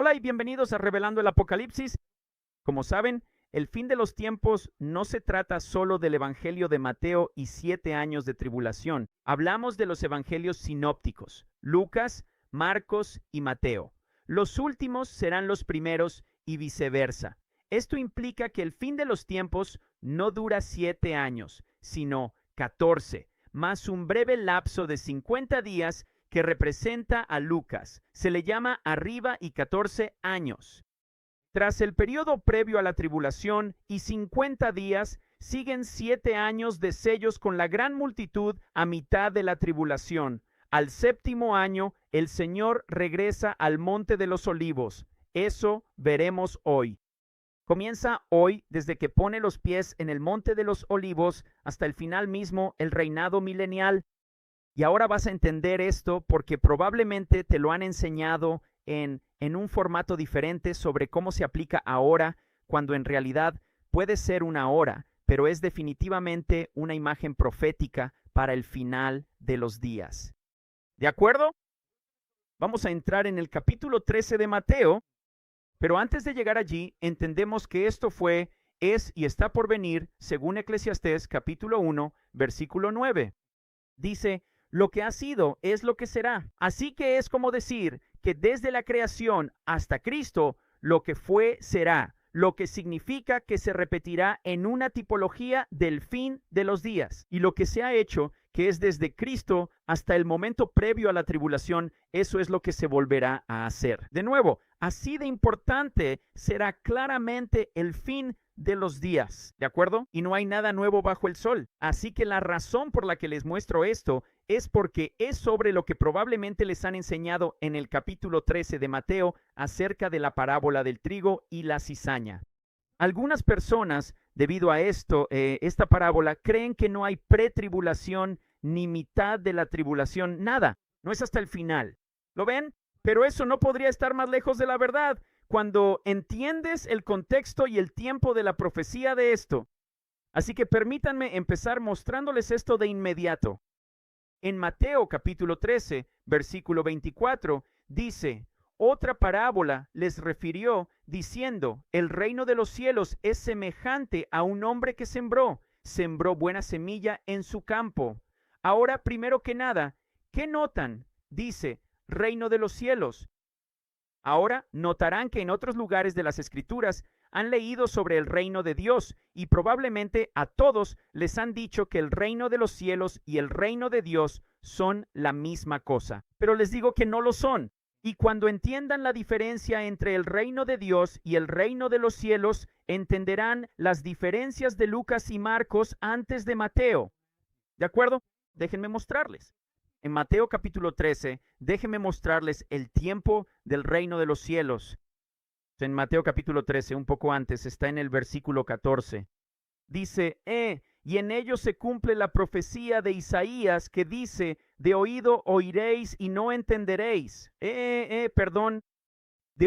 Hola y bienvenidos a Revelando el Apocalipsis. Como saben, el fin de los tiempos no se trata solo del Evangelio de Mateo y 7 años de tribulación. Hablamos de los evangelios sinópticos, Lucas, Marcos y Mateo. Los últimos serán los primeros y viceversa. Esto implica que el fin de los tiempos no dura 7 años, sino 14, más un breve lapso de 50 días que representa a Lucas. Se le llama arriba y 14 años. Tras el periodo previo a la tribulación y 50 días, siguen 7 años de sellos con la gran multitud a mitad de la tribulación. Al séptimo año, el Señor regresa al Monte de los Olivos. Eso veremos hoy. Comienza hoy desde que pone los pies en el Monte de los Olivos hasta el final mismo, el reinado milenial. Y ahora vas a entender esto porque probablemente te lo han enseñado en un formato diferente sobre cómo se aplica ahora, cuando en realidad puede ser una hora, pero es definitivamente una imagen profética para el final de los días. ¿De acuerdo? Vamos a entrar en el capítulo 13 de Mateo, pero antes de llegar allí, entendemos que esto fue, es y está por venir, según Eclesiastés capítulo 1, versículo 9. Dice: lo que ha sido es lo que será. Así que es como decir que desde la creación hasta Cristo, lo que fue será, lo que significa que se repetirá en una tipología del fin de los días. Y lo que se ha hecho, que es desde Cristo hasta el momento previo a la tribulación, eso es lo que se volverá a hacer. De nuevo, así de importante será claramente el fin de los días, ¿de acuerdo? Y no hay nada nuevo bajo el sol. Así que la razón por la que les muestro esto es porque es sobre lo que probablemente les han enseñado en el capítulo 13 de Mateo acerca de la parábola del trigo y la cizaña. Algunas personas, debido a esto, esta parábola, creen que no hay pretribulación ni mitad de la tribulación, nada, no es hasta el final. ¿Lo ven? Pero eso no podría estar más lejos de la verdad. Cuando entiendes el contexto y el tiempo de la profecía de esto. Así que permítanme empezar mostrándoles esto de inmediato. En Mateo capítulo 13, versículo 24, dice: otra parábola les refirió diciendo: el reino de los cielos es semejante a un hombre que sembró buena semilla en su campo. Ahora, primero que nada, ¿qué notan? Dice, reino de los cielos. Ahora notarán que en otros lugares de las Escrituras han leído sobre el reino de Dios y probablemente a todos les han dicho que el reino de los cielos y el reino de Dios son la misma cosa. Pero les digo que no lo son. Y cuando entiendan la diferencia entre el reino de Dios y el reino de los cielos, entenderán las diferencias de Lucas y Marcos antes de Mateo. ¿De acuerdo? Déjenme mostrarles. En Mateo capítulo 13, déjenme mostrarles el tiempo del reino de los cielos. En Mateo capítulo 13, un poco antes, está en el versículo 14. Dice, y en ello se cumple la profecía de Isaías que dice, de oído oiréis y no entenderéis. De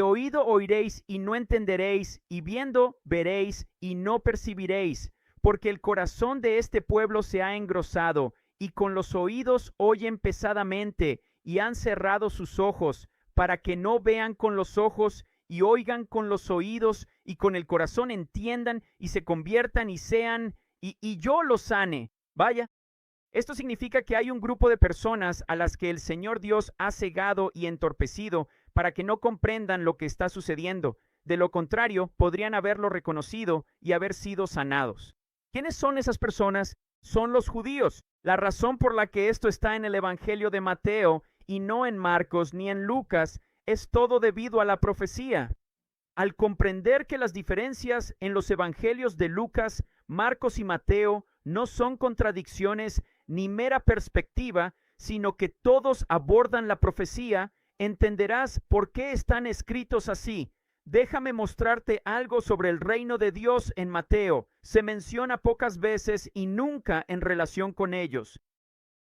oído oiréis y no entenderéis, y viendo veréis y no percibiréis, porque el corazón de este pueblo se ha engrosado, y con los oídos oyen pesadamente, y han cerrado sus ojos, para que no vean con los ojos, y oigan con los oídos, y con el corazón entiendan, y se conviertan y sean, y yo los sane. Vaya, esto significa que hay un grupo de personas a las que el Señor Dios ha cegado y entorpecido para que no comprendan lo que está sucediendo. De lo contrario, podrían haberlo reconocido y haber sido sanados. ¿Quiénes son esas personas? Son los judíos. La razón por la que esto está en el Evangelio de Mateo y no en Marcos ni en Lucas es todo debido a la profecía. Al comprender que las diferencias en los evangelios de Lucas, Marcos y Mateo no son contradicciones ni mera perspectiva, sino que todos abordan la profecía, entenderás por qué están escritos así. Déjame mostrarte algo sobre el reino de Dios en Mateo. Se menciona pocas veces y nunca en relación con ellos.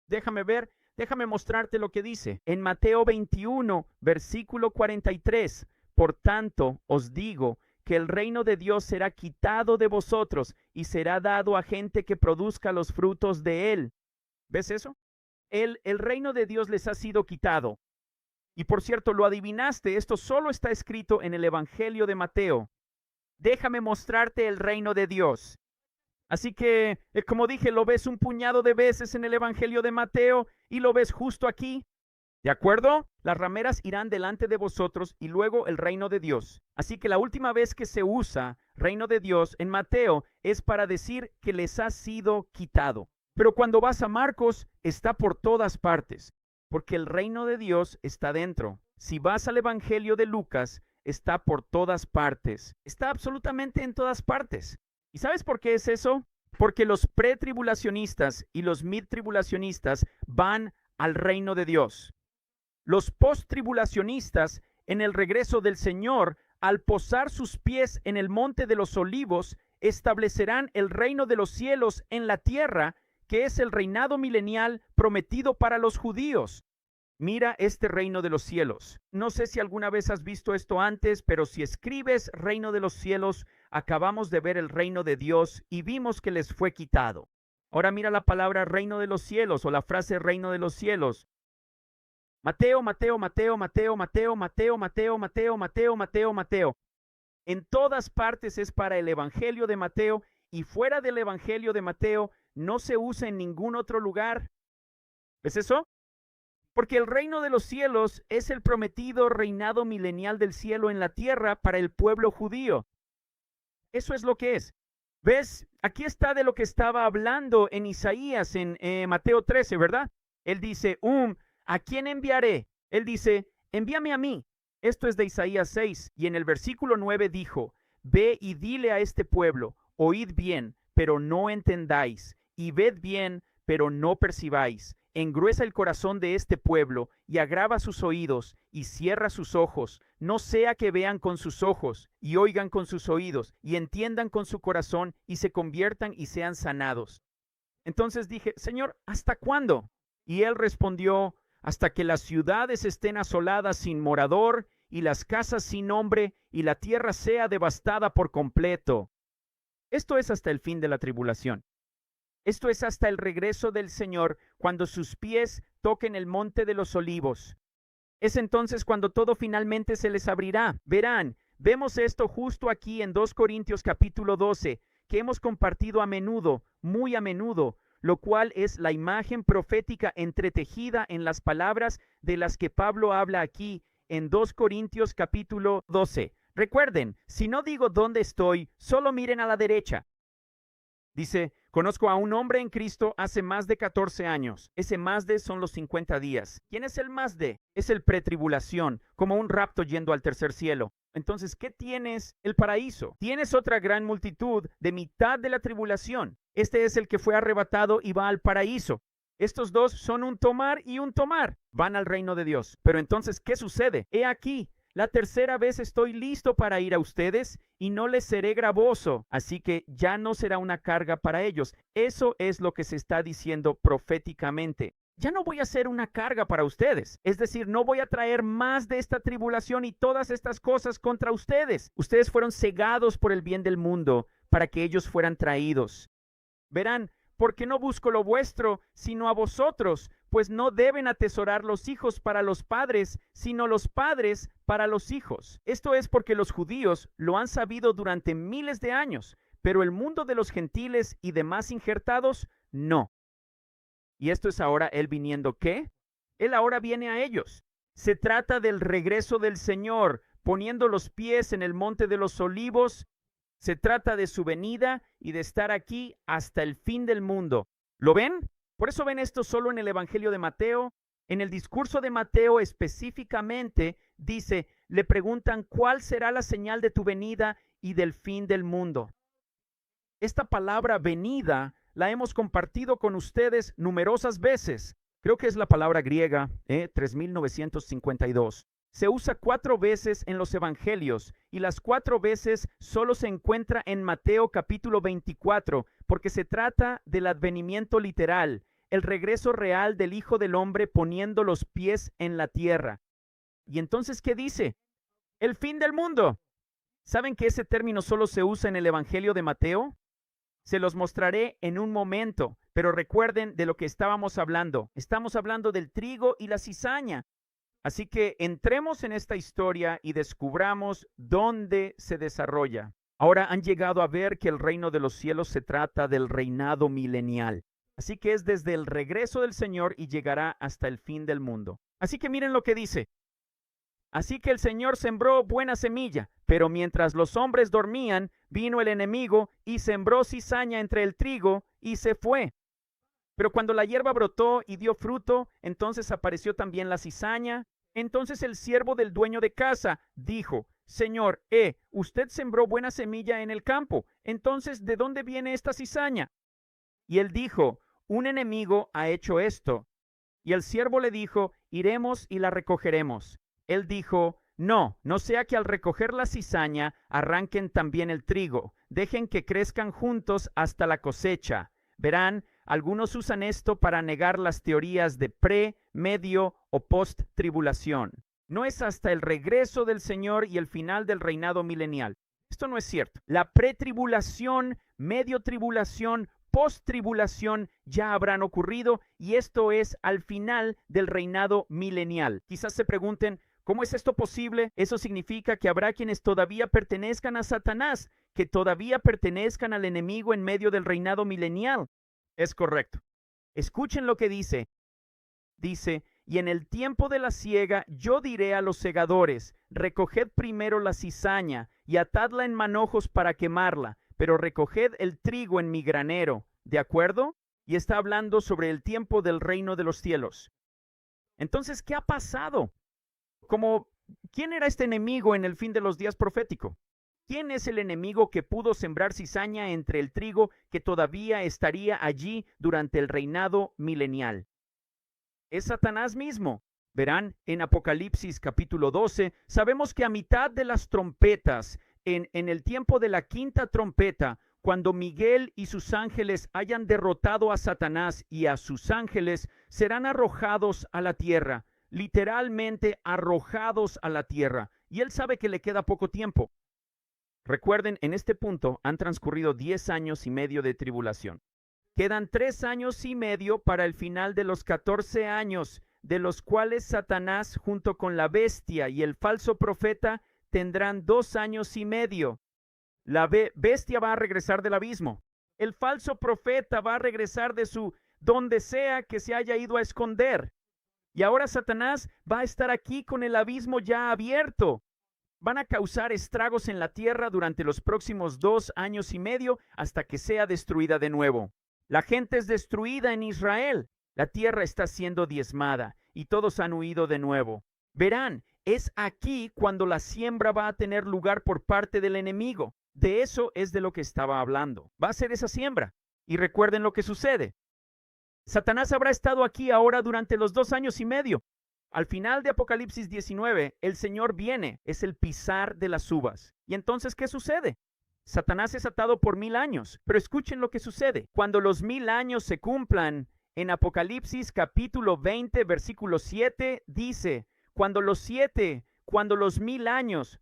Déjame mostrarte lo que dice. En Mateo 21, versículo 43. Por tanto, os digo que el reino de Dios será quitado de vosotros y será dado a gente que produzca los frutos de él. ¿Ves eso? El reino de Dios les ha sido quitado. Y por cierto, lo adivinaste, esto solo está escrito en el Evangelio de Mateo. Déjame mostrarte el reino de Dios. Así que, como dije, lo ves un puñado de veces en el Evangelio de Mateo y lo ves justo aquí. ¿De acuerdo? Las rameras irán delante de vosotros y luego el reino de Dios. Así que la última vez que se usa reino de Dios en Mateo es para decir que les ha sido quitado. Pero cuando vas a Marcos, está por todas partes, porque el reino de Dios está dentro. Si vas al Evangelio de Lucas, está por todas partes. Está absolutamente en todas partes. ¿Y sabes por qué es eso? Porque los pretribulacionistas y los midtribulacionistas van al reino de Dios. Los posttribulacionistas, en el regreso del Señor, al posar sus pies en el monte de los olivos, establecerán el reino de los cielos en la tierra, que es el reinado milenial prometido para los judíos. Mira este reino de los cielos. No sé si alguna vez has visto esto antes, pero si escribes reino de los cielos, acabamos de ver el reino de Dios y vimos que les fue quitado. Ahora mira la palabra reino de los cielos o la frase reino de los cielos. Mateo, Mateo, Mateo, Mateo, Mateo, Mateo, Mateo, Mateo, Mateo, Mateo, Mateo. En todas partes es para el Evangelio de Mateo y fuera del Evangelio de Mateo no se usa en ningún otro lugar. ¿Ves eso? Porque el reino de los cielos es el prometido reinado milenial del cielo en la tierra para el pueblo judío. Eso es lo que es. ¿Ves? Aquí está de lo que estaba hablando en Isaías, en Mateo 13, ¿verdad? Él dice, ¿a quién enviaré? Él dice, envíame a mí. Esto es de Isaías 6, y en el versículo 9 dijo, ve y dile a este pueblo, oíd bien, pero no entendáis, y ved bien, pero no percibáis. Engruesa el corazón de este pueblo, y agrava sus oídos, y cierra sus ojos, no sea que vean con sus ojos, y oigan con sus oídos, y entiendan con su corazón, y se conviertan y sean sanados. Entonces dije, Señor, ¿hasta cuándo? Y él respondió, hasta que las ciudades estén asoladas sin morador, y las casas sin hombre, y la tierra sea devastada por completo. Esto es hasta el fin de la tribulación. Esto es hasta el regreso del Señor, cuando sus pies toquen el monte de los olivos. Es entonces cuando todo finalmente se les abrirá. Verán, vemos esto justo aquí en 2 Corintios capítulo 12, que hemos compartido a menudo, muy a menudo, lo cual es la imagen profética entretejida en las palabras de las que Pablo habla aquí en 2 Corintios capítulo 12. Recuerden, si no digo dónde estoy, solo miren a la derecha. Dice, conozco a un hombre en Cristo hace más de 14 años. Ese más de son los 50 días. ¿Quién es el más de? Es el pretribulación, como un rapto yendo al tercer cielo. Entonces, ¿qué tienes? El paraíso. Tienes otra gran multitud de mitad de la tribulación. Este es el que fue arrebatado y va al paraíso. Estos dos son un tomar y un tomar. Van al reino de Dios. Pero entonces, ¿qué sucede? He aquí, la tercera vez estoy listo para ir a ustedes y no les seré gravoso, así que ya no será una carga para ellos. Eso es lo que se está diciendo proféticamente. Ya no voy a ser una carga para ustedes. Es decir, no voy a traer más de esta tribulación y todas estas cosas contra ustedes. Ustedes fueron cegados por el bien del mundo para que ellos fueran traídos. Verán, porque no busco lo vuestro, sino a vosotros, pues no deben atesorar los hijos para los padres, sino los padres para los hijos. Esto es porque los judíos lo han sabido durante miles de años, pero el mundo de los gentiles y demás injertados, no. Y esto es ahora él viniendo, ¿qué? Él ahora viene a ellos. Se trata del regreso del Señor, poniendo los pies en el monte de los olivos. Se trata de su venida y de estar aquí hasta el fin del mundo. ¿Lo ven? Por eso ven esto solo en el Evangelio de Mateo. En el discurso de Mateo específicamente dice, le preguntan, ¿cuál será la señal de tu venida y del fin del mundo? Esta palabra venida la hemos compartido con ustedes numerosas veces. Creo que es la palabra griega, 3952. Se usa 4 veces en los evangelios y las 4 veces solo se encuentra en Mateo capítulo 24, porque se trata del advenimiento literal, el regreso real del Hijo del Hombre poniendo los pies en la tierra. Y entonces, ¿qué dice? El fin del mundo. ¿Saben que ese término solo se usa en el evangelio de Mateo? Se los mostraré en un momento, pero recuerden de lo que estábamos hablando. Estamos hablando del trigo y la cizaña. Así que entremos en esta historia y descubramos dónde se desarrolla. Ahora han llegado a ver que el reino de los cielos se trata del reinado milenial. Así que es desde el regreso del Señor y llegará hasta el fin del mundo. Así que miren lo que dice. Así que el Señor sembró buena semilla, pero mientras los hombres dormían, vino el enemigo y sembró cizaña entre el trigo y se fue. Pero cuando la hierba brotó y dio fruto, entonces apareció también la cizaña. Entonces el siervo del dueño de casa dijo: Señor, usted sembró buena semilla en el campo. Entonces, ¿de dónde viene esta cizaña? Y él dijo: un enemigo ha hecho esto. Y el siervo le dijo: iremos y la recogeremos. Él dijo: no sea que al recoger la cizaña arranquen también el trigo. Dejen que crezcan juntos hasta la cosecha. Verán, algunos usan esto para negar las teorías de pre, medio o post-tribulación. No es hasta el regreso del Señor y el final del reinado milenial. Esto no es cierto. La pretribulación, medio tribulación, post-tribulación ya habrán ocurrido y esto es al final del reinado milenial. Quizás se pregunten: ¿cómo es esto posible? Eso significa que habrá quienes todavía pertenezcan a Satanás, que todavía pertenezcan al enemigo en medio del reinado milenial. Es correcto. Escuchen lo que dice. Dice: y en el tiempo de la siega yo diré a los segadores: recoged primero la cizaña y atadla en manojos para quemarla, pero recoged el trigo en mi granero. ¿De acuerdo? Y está hablando sobre el tiempo del reino de los cielos. Entonces, ¿qué ha pasado? ¿Quién era este enemigo en el fin de los días profético? ¿Quién es el enemigo que pudo sembrar cizaña entre el trigo que todavía estaría allí durante el reinado milenial? Es Satanás mismo. Verán, en Apocalipsis capítulo 12, sabemos que a mitad de las trompetas, en el tiempo de la quinta trompeta, cuando Miguel y sus ángeles hayan derrotado a Satanás y a sus ángeles, serán arrojados a la tierra, literalmente arrojados a la tierra. Y él sabe que le queda poco tiempo. Recuerden, en este punto han transcurrido 10 años y medio de tribulación. Quedan 3 años y medio para el final de los 14 años, de los cuales Satanás, junto con la bestia y el falso profeta, tendrán 2 años y medio. La bestia va a regresar del abismo. El falso profeta va a regresar de donde sea que se haya ido a esconder. Y ahora Satanás va a estar aquí con el abismo ya abierto. Van a causar estragos en la tierra durante los próximos 2 años y medio hasta que sea destruida de nuevo. La gente es destruida en Israel. La tierra está siendo diezmada y todos han huido de nuevo. Verán, es aquí cuando la siembra va a tener lugar por parte del enemigo. De eso es de lo que estaba hablando. Va a ser esa siembra. Y recuerden lo que sucede. Satanás habrá estado aquí ahora durante los 2 años y medio. Al final de Apocalipsis 19, el Señor viene, es el pisar de las uvas. ¿Y entonces qué sucede? Satanás es atado por 1000 años. Pero escuchen lo que sucede. Cuando los 1000 años se cumplan, en Apocalipsis capítulo 20, versículo 7, dice: cuando los 1000 años,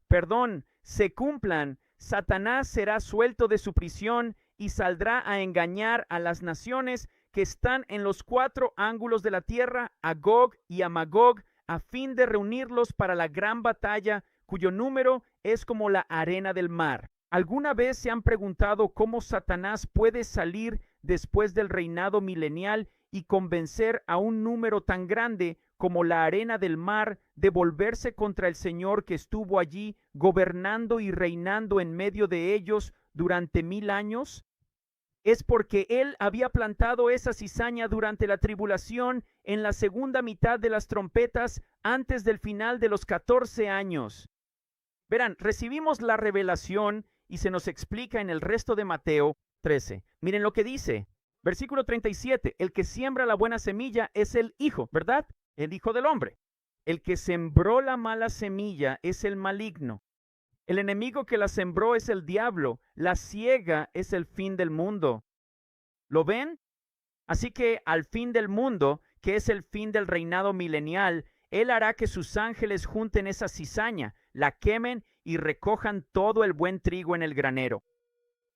se cumplan, Satanás será suelto de su prisión y saldrá a engañar a las naciones que están en los 4 ángulos de la tierra, a Gog y a Magog, a fin de reunirlos para la gran batalla, cuyo número es como la arena del mar. ¿Alguna vez se han preguntado cómo Satanás puede salir después del reinado milenial y convencer a un número tan grande como la arena del mar de volverse contra el Señor que estuvo allí gobernando y reinando en medio de ellos durante 1000 años? Es porque él había plantado esa cizaña durante la tribulación en la segunda mitad de las trompetas antes del final de los 14 años. Verán, recibimos la revelación y se nos explica en el resto de Mateo 13. Miren lo que dice. Versículo 37. El que siembra la buena semilla es el Hijo, ¿verdad? El Hijo del Hombre. El que sembró la mala semilla es el maligno. El enemigo que la sembró es el diablo. La siega es el fin del mundo. ¿Lo ven? Así que al fin del mundo, que es el fin del reinado milenial, él hará que sus ángeles junten esa cizaña, la quemen y recojan todo el buen trigo en el granero.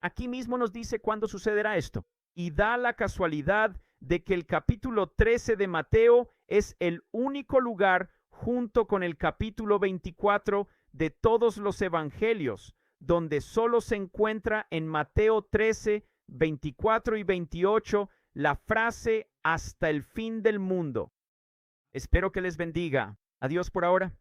Aquí mismo nos dice cuándo sucederá esto. Y da la casualidad de que el capítulo 13 de Mateo es el único lugar junto con el capítulo 24 de todos los evangelios, donde solo se encuentra en Mateo 13, 24 y 28 la frase hasta el fin del mundo. Espero que les bendiga. Adiós por ahora.